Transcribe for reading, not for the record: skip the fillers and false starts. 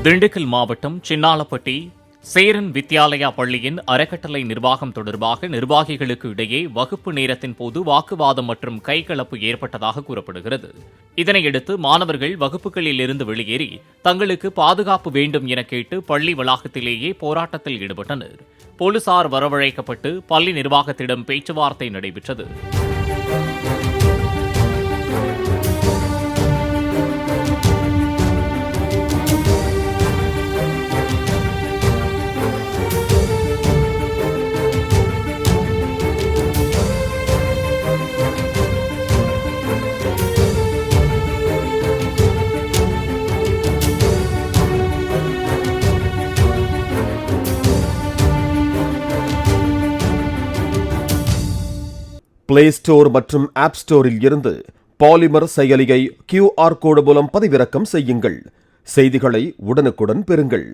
திண்டுக்கல் மாவட்டம் சின்னாலப்பட்டி சேரன் வித்யாலயா பள்ளியின் அறக்கட்டளை நிர்வாகம் தொடர்பாக நிர்வாகிகளுக்கு இடையே வகுப்பு நேரத்தின் போது வாக்குவாதம் மற்றும் கைகலப்பு ஏற்பட்டதாக கூறப்படுகிறது. இதனையடுத்து மாணவர்கள் வகுப்புகளில் இருந்து வெளியேறி தங்களுக்கு பாதுகாப்பு வேண்டும் என கேட்டு பள்ளி வளாகத்திலேயே போராட்டத்தில் ஈடுபட்டனர். போலீசார் வரவழைக்கப்பட்டு பள்ளி நிர்வாகத்திடம் பேச்சுவார்த்தை நடைபெற்றது. பிளே ஸ்டோர் மற்றும் ஆப் ஸ்டோரில் இருந்து பாலிமர் செயலியை QR கோடு மூலம் பதிவிறக்கம் செய்யுங்கள். செய்திகளை உடனுக்குடன் பெறுங்கள்.